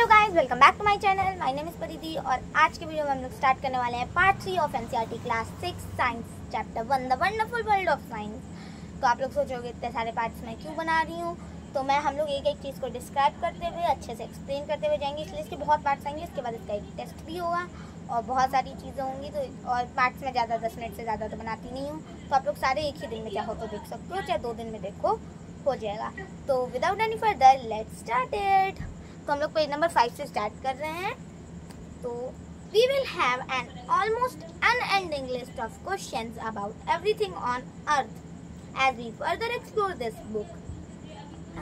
Hello guys, welcome back to my channel. My name is Paridhi और आज के video में हम लोग स्टार्ट करने वाले हैं part 3 of NCERT class 6 science chapter 1 the wonderful world of science. तो आप लोग सोचोगे इतने सारे पार्ट्स मैं क्यों बना रही हूँ, तो मैं हम लोग एक एक चीज़ को डिस्क्राइब करते हुए अच्छे से एक्सप्लेन करते हुए जाएंगे, इसलिए इसके बहुत पार्ट्स आएंगे। इसके बाद इसका एक टेस्ट भी होगा और बहुत सारी चीज़ें होंगी। तो और पार्ट्स में ज़्यादा 10 मिनट से ज़्यादा तो बनाती नहीं हूँ, तो आप लोग सारे एक ही दिन में चाहो तो देख सकते हो, चाहे 2 दिन में देखो, हो जाएगा। तो without any further let's start it. तो हम लोग पेज नंबर 5 से स्टार्ट कर रहे हैं। तो we will have an almost unending list of questions about everything on earth as we further explore this book.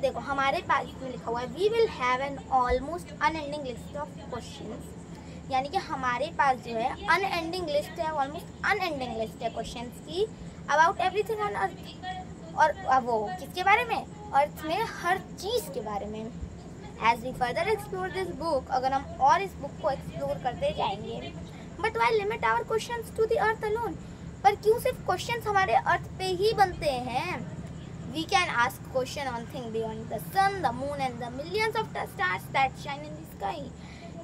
देखो हमारे पास में लिखा हुआ है we will have an almost unending list of questions, यानी कि हमारे पास जो है unending list है, almost unending list है questions की about everything on earth। और वो किसके बारे में? अर्थ में हर चीज़ के बारे में। As we further explore this book, अगर हम और इस बुक को एक्सप्लोर करते जाएंगे, but why limit our questions to the earth alone? पर क्यों सिर्फ क्वेश्चंस हमारे अर्थ पे ही बनते हैं? We can ask question on things beyond the sun, the moon and the millions of stars that shine in the sky.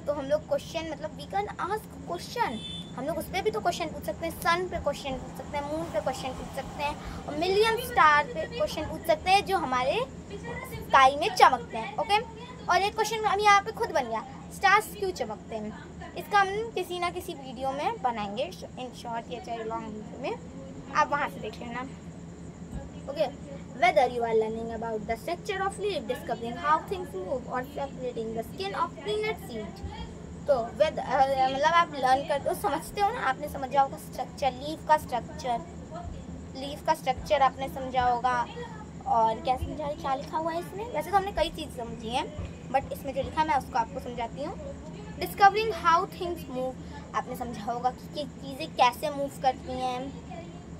तो हम लोग क्वेश्चन मतलब we can ask question, हम लोग उस पर भी तो क्वेश्चन पूछ सकते हैं, सन पे क्वेश्चन पूछ सकते हैं, मून पे क्वेश्चन पूछ सकते हैं और मिलियन स्टार पे क्वेश्चन पूछ सकते हैं जो हमारे स्काई में चमकते हैं। ओके, और एक क्वेश्चन हम यहाँ पे खुद बन गया, स्टार्स क्यों चमकते हैं? इसका हम किसी ना किसी वीडियो में बनाएंगे, इन शॉर्ट या चाहे लॉन्ग वीडियो में, आप वहाँ से देख लेना। Okay, whether you are learning about the structure of leaf, discovering how things move और separating the skin of peanut seed. तो मतलब आप लर्न करते हो, समझते हो ना, आपने समझा होगा स्ट्रक्चर, लीफ का स्ट्रक्चर आपने समझा होगा। और क्या समझा, क्या लिखा हुआ है इसमें? वैसे तो हमने कई चीज़ समझी हैं, बट इसमें जो लिखा है मैं उसको आपको समझाती हूँ। डिस्कवरिंग हाउ थिंग्स मूव, आपने समझा होगा कि चीज़ें कैसे मूव करती हैं।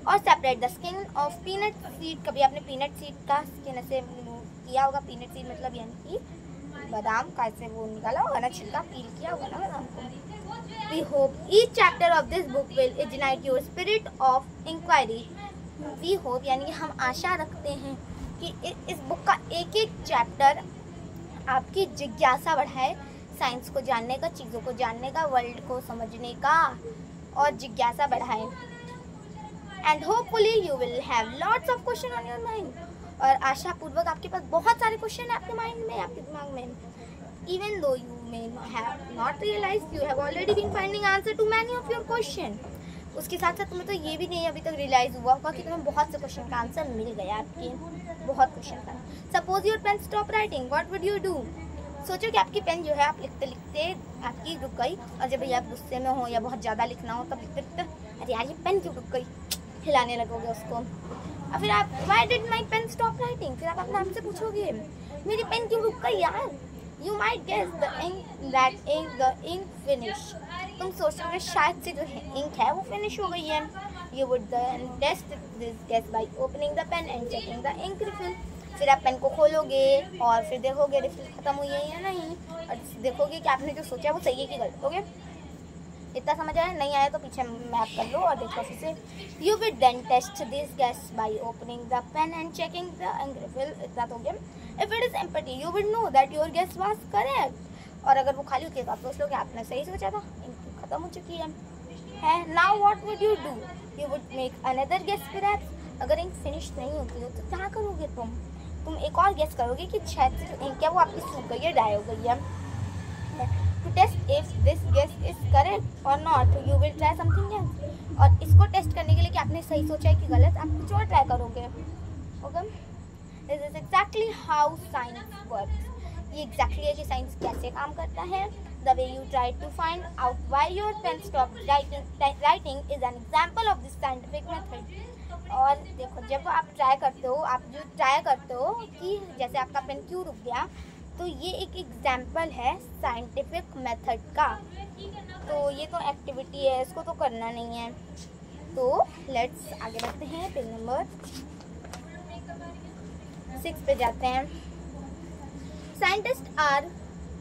और separate the skin of peanut seed, कभी आपने पीनट सीड का स्किन ऐसे किया होगा, पीनट सीड मतलब यानी कि बादाम का ऐसे वो निकाला होगा ना, छिलका पील किया होगा ना बादाम को। We hope each chapter of this book will ignite your spirit of inquiry. We hope यानी कि हम आशा रखते हैं कि इस बुक का एक एक चैप्टर आपकी जिज्ञासा बढ़ाए, साइंस को जानने का, चीज़ों को जानने का, वर्ल्ड को समझने का और जिज्ञासा बढ़ाए। And hopefully you will have lots of question on your mind, और आशा पूर्वक आपके पास बहुत सारे क्वेश्चन है आपके माइंड में, आपके दिमाग में। Even though you may have not realised you have already been finding answer to many of your question. उसके साथ साथ तुम्हें तो ये भी नहीं अभी तक रियलाइज हुआ होगा कि तुम्हें बहुत से क्वेश्चन का आंसर मिल गया, आपके बहुत क्वेश्चन का। Suppose your pen stop writing, what would you do? सोचो कि आपकी पेन जो है आप लिखते लिखते आपकी रुक गई, और जब आप गुस्से में हो या बहुत ज़्यादा लिखना हो तब लिखते लिखते अरे यार ये पेन क्यों रुक गई, हिलाने लगोगे उसको। और फिर आप why did my pen stop writing, फिर आप अपने आप से पूछोगे मेरी पेन क्यों रुक गई यार। You might guess the ink finish, तुम सोचोगे शायद से जो इंक है वो फिनिश हो गई है। You would then test this guess by opening the pen and checking the ink refill. फिर आप पेन को खोलोगे और फिर देखोगे रिफिल खत्म हुई है या नहीं, और देखोगे कि आपने जो सोचा वो सही है कि गलत। ओके, इतना समझ आया? नहीं आया तो पीछे मैप कर लो और देखो फिर से। You would then test this guess by opening the pen and checking the ink refill. इतना तो हो गया। If it is empty, you would know that your guess was correct. और अगर वो खाली होती है तो आप सोच लो कि आपने सही सोचा था, इंक खत्म हो चुकी है। Now what would you do? You would make another guess perhaps. अगर इंक फिनिश नहीं होती हो तो क्या करोगे तुम एक और गेस करोगे कि शायद से जो इंक है वो आपकी सूख गई है, ड्राई हो गई है। To test if this guess is correct or not, you will try something else. और इसको टेस्ट करने के लिए कि आपने सही सोचा है कि गलत, आप कुछ और ट्राई करोगे। Okay, this is exactly how science works. ये एग्जैक्टली है कि साइंस कैसे काम करता है। The way you try to find out why your pen stopped writing is an example of this scientific method. और देखो जब आप ट्राई करते हो कि जैसे आपका पेन क्यों रुक गया, तो ये एक एग्जाम्पल है साइंटिफिक मेथड का। तो ये तो एक्टिविटी है, इसको तो करना नहीं है। तो लेट्स आगे बढ़ते हैं, पेज नंबर 6 पे जाते हैं। Scientist are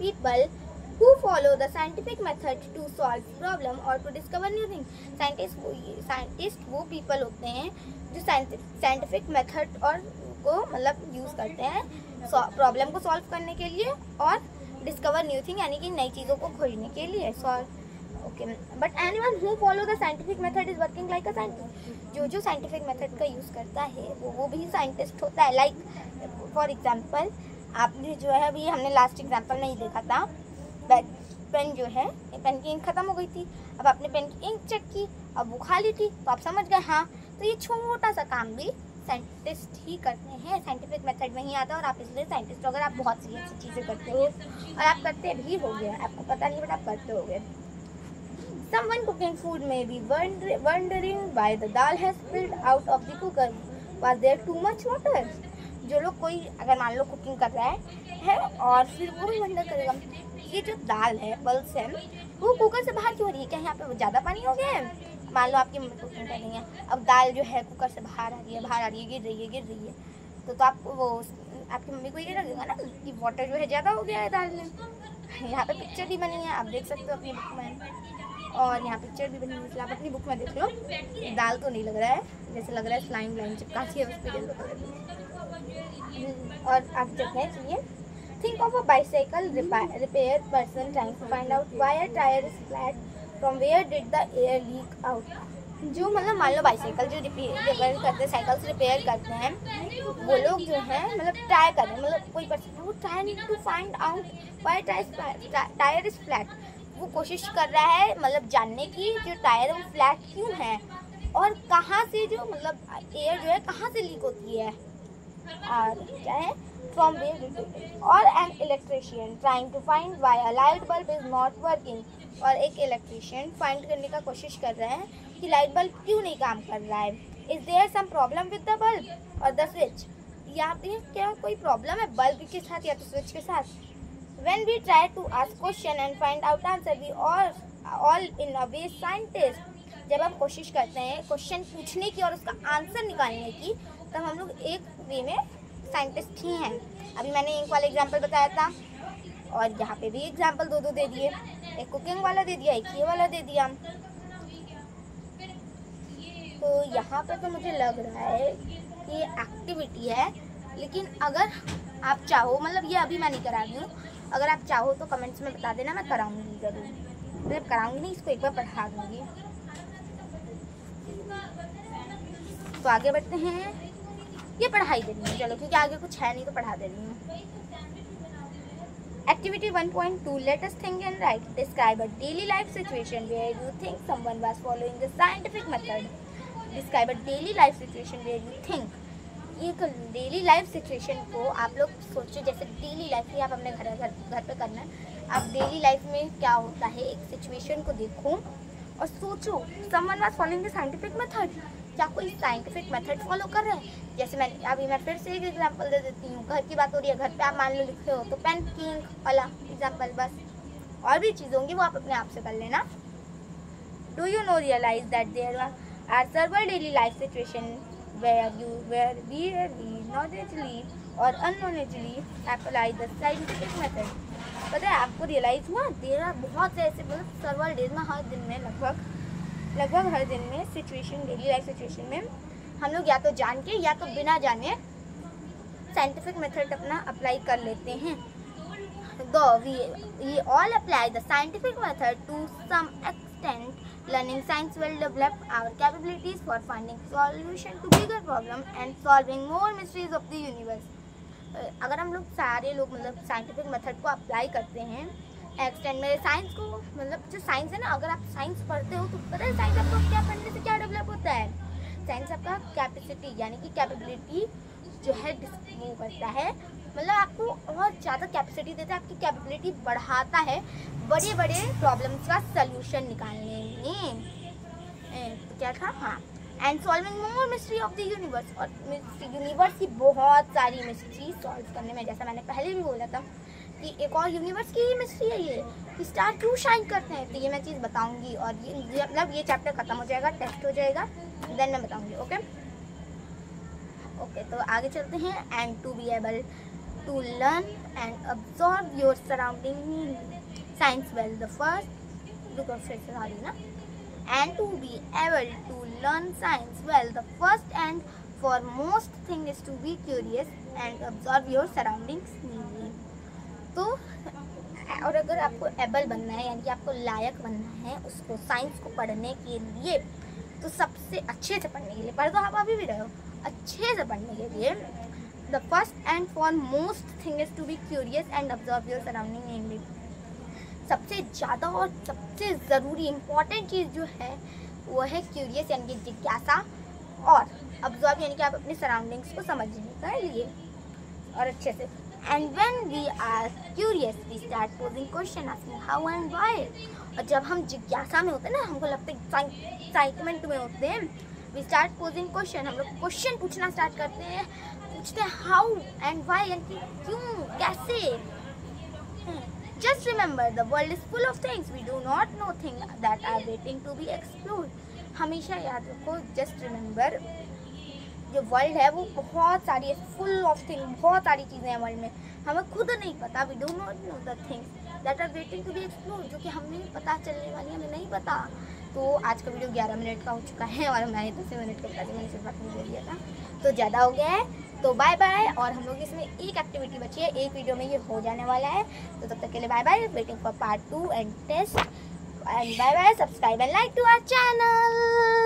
people who follow the scientific method to solve problem or to discover new things. Scientist वो पीपल होते हैं जो साइंटिफिक मेथड और को मतलब यूज़ करते हैं प्रॉब्लम को सॉल्व करने के लिए और डिस्कवर न्यू थिंग यानी कि नई चीज़ों को खोजने के लिए। Solve okay, but anyone who follow the scientific method is working like a scientist. जो साइंटिफिक मेथड का यूज़ करता है वो भी साइंटिस्ट होता है। लाइक फॉर एग्जांपल, आपने जो है अभी हमने लास्ट एग्जांपल में ही देखा था, पेन जो है, पेन की इंक खत्म हो गई थी, अब आपने पेन की इंक चेक की, अब वो खाली थी, तो आप समझ गए हाँ। तो ये छोटा सा काम भी साइंटिस्ट ही करते हैं, साइंटिफिक मेथड में ही आता है, और आप इसलिए साइंटिस्ट हो। अगर आप बहुत सी ऐसी चीज़ें करते हो और आप करते भी हो गए, आपको पता नहीं बट आप करते हो गए। Someone cooking food may be wondering why the dal has spilled out of the cooker. Was there too much water? जो लोग कोई अगर मान लो कुकिंग कर रहा है और फिर वो भी वंडर करेगा ये जो दाल है बल्स है वो कुकर से बाहर क्यों हो रही है, क्या यहाँ पे ज़्यादा पानी हो गया है। मान लो आपकी मम्मी कुकिंग कर रही है, अब दाल जो है कुकर से बाहर आ रही है, गिर रही है, तो आपको वो आपकी मम्मी को ये लगेगा ना कि वाटर जो है ज़्यादा हो गया है दाल में। यहाँ पे पिक्चर भी बनी है, आप देख सकते हो अपनी बुक में, और यहाँ पिक्चर भी बनी है, आप अपनी बुक में देख लो। दाल तो नहीं लग रहा है, जैसे लग रहा है स्लाइम लाइन चिपका है उस पर येलो कलर में। और आप चलते हैं, चलिए। Think of a bicycle repair person trying to find out why a tyre is flat, from where did the air leak out. जो मतलब मान लो बाइसाइकिल जो रिपेयर करते हैं, साइकिल्स रिपेयर करते हैं, वो लोग जो है मतलब ट्राई कर रहे हैं, मतलब कोई पर्सन है वो try to find out why tyre is flat. वो कोशिश कर रहा है मतलब जानने की जो टायर है वो फ्लैट क्यों है और कहाँ से जो मतलब एयर जो है कहाँ से लीक होती है। और क्या है फ्रॉम वेयर, और an electrician trying to find why a light bulb is not working. और एक इलेक्ट्रिशियन फाइंड करने का कोशिश कर रहे हैं कि लाइट बल्ब क्यों नहीं काम कर रहा है। Is there some problem with the bulb और द स्विच, या फिर क्या कोई प्रॉब्लम है बल्ब के साथ या तो स्विच के साथ। When we try to ask question and find out answer, we all in a way scientist। जब हम कोशिश करते हैं क्वेश्चन पूछने की और उसका आंसर निकालने की, तब हम लोग एक वे में साइंटिस्ट ही हैं। अभी मैंने इंक वाला एग्जांपल बताया था, और यहाँ पे भी एग्जांपल दो दे दिए, एक कुकिंग वाला दे दिया, एक ये वाला दे दिया। तो यहाँ पे तो मुझे लग रहा है कि ये एक्टिविटी है, लेकिन अगर आप चाहो, मतलब ये अभी मैं नहीं करा रही हूँ, अगर आप चाहो तो कमेंट्स में बता देना, मैं कराऊंगी ज़रूर। मतलब कराऊंगी नहीं, इसको एक बार पढ़ा दूंगी। तो आगे बढ़ते हैं, ये पढ़ाई दे रही हूँ चलो, क्योंकि आगे कुछ है नहीं तो पढ़ा दे रही हूँ। Activity 1.2 let us think and write. Describe a daily life situation where you think someone was following the scientific method. Describe a daily life situation where you think. एक डेली लाइफ सिचुएशन को आप लोग सोचो, जैसे daily life ही आप अपने घर पे करना है। आप डेली लाइफ में क्या होता है, एक सिचुएशन को देखो और सोचो someone was following the scientific method, क्या कोई साइंटिफिक मेथड फॉलो कर रहे हैं। जैसे मैं फिर से एक एग्जांपल दे देती हूँ, घर की बात हो रही है, घर पे आप मान लो लिख रहे हो तो पेन की इंक वाला एग्जांपल, बस और भी चीज़ होंगी वो आप अपने आप से कर लेना। Do you know realize that there are several daily life situations where we knowledgeably or unknowledgeably apply the scientific method। पता है आपको रियलाइज हुआ, देर आर बहुत से ऐसे मतलब सर्वल डेज में, हर दिन में लगभग हर दिन में सिचुएशन, डेली लाइफ सिचुएशन में हम लोग या तो जान के या तो बिना जाने साइंटिफिक मेथड अपना अप्लाई कर लेते हैं। दो we all apply the scientific method to some extent। Learning science will develop our capabilities for finding solution to bigger problems and solving more mysteries of the universe। अगर हम लोग सारे लोग मतलब साइंटिफिक मेथड को अप्लाई करते हैं extend में साइंस को, मतलब जो साइंस है ना, अगर आप साइंस पढ़ते हो तो पता है साइंस आपको क्या पढ़ने से क्या डेवलप होता है। साइंस आपका कैपेसिटी यानी कि कैपेबिलिटी जो है वो करता है, मतलब आपको और ज़्यादा कैपेसिटी देता है, आपकी कैपेबिलिटी बढ़ाता है बड़े बड़े प्रॉब्लम्स का सल्यूशन निकालने में। तो क्या था, हाँ, and solving more mystery of the universe. और यूनिवर्स की बहुत सारी मिस्ट्री सॉल्व करने में, जैसा मैंने पहले भी बोला था कि एक और यूनिवर्स की मिस्ट्री है ये कि स्टार क्यों शाइन करते हैं, तो ये मैं चीज़ बताऊंगी। और ये मतलब ये चैप्टर खत्म हो जाएगा, टेस्ट हो जाएगा, देन मैं बताऊंगी। ओके, तो आगे चलते हैं। And to be able to learn and absorb your surrounding science well the first ना, and to be able to learn science well, the first and foremost thing is to be curious and observe your surroundings neatly। तो और अगर आपको able बनना है यानी कि आपको लायक बनना है उसको साइंस को पढ़ने के लिए, तो सबसे अच्छे से पढ़ने के लिए, पढ़ तो आप अभी भी रहे हो, अच्छे से पढ़ने के लिए the first and foremost thing is to be curious and observe your surrounding in live. सबसे ज़्यादा और सबसे ज़रूरी इम्पॉर्टेंट चीज़ जो है वो है क्यूरियस यानी कि जिज्ञासा, और ऑब्जर्व यानी कि आप अपने सराउंडिंग्स को समझने का लिए और अच्छे से। And when we are curious we start posing question asking how and why. और जब हम जिज्ञासा में होते हैं ना, हमको लगता है एक्साइटमेंट में होते हैं, वी स्टार्ट पोजिंग क्वेश्चन, हम लोग क्वेश्चन पूछना स्टार्ट करते हैं, पूछते हैं हाउ एंड व्हाई यानी कि क्यों, कैसे। Just remember, the world is full of things we do not know, things that are waiting to be explored. हमेशा याद रखो, just remember, जो वर्ल्ड है वो बहुत सारी है, फुल ऑफ थिंग, बहुत सारी चीज़ें हैं वर्ल्ड में, हमें खुद नहीं पता, we do not know the things that are waiting to be explored, जो कि हमें पता चलने वाली, हमें नहीं पता। तो आज का वीडियो 11 मिनट का हो चुका है और मैंने 10 मिनट का बता दी, मैंने सिर्फ बात नहीं बोल दिया था, तो ज़्यादा हो गया है। तो बाय बाय, और हम लोग इसमें एक एक्टिविटी बची है, एक वीडियो में ये हो जाने वाला है, तो तब तक के लिए bye bye, waiting for part 2 and test, and bye bye, subscribe and like to our channel.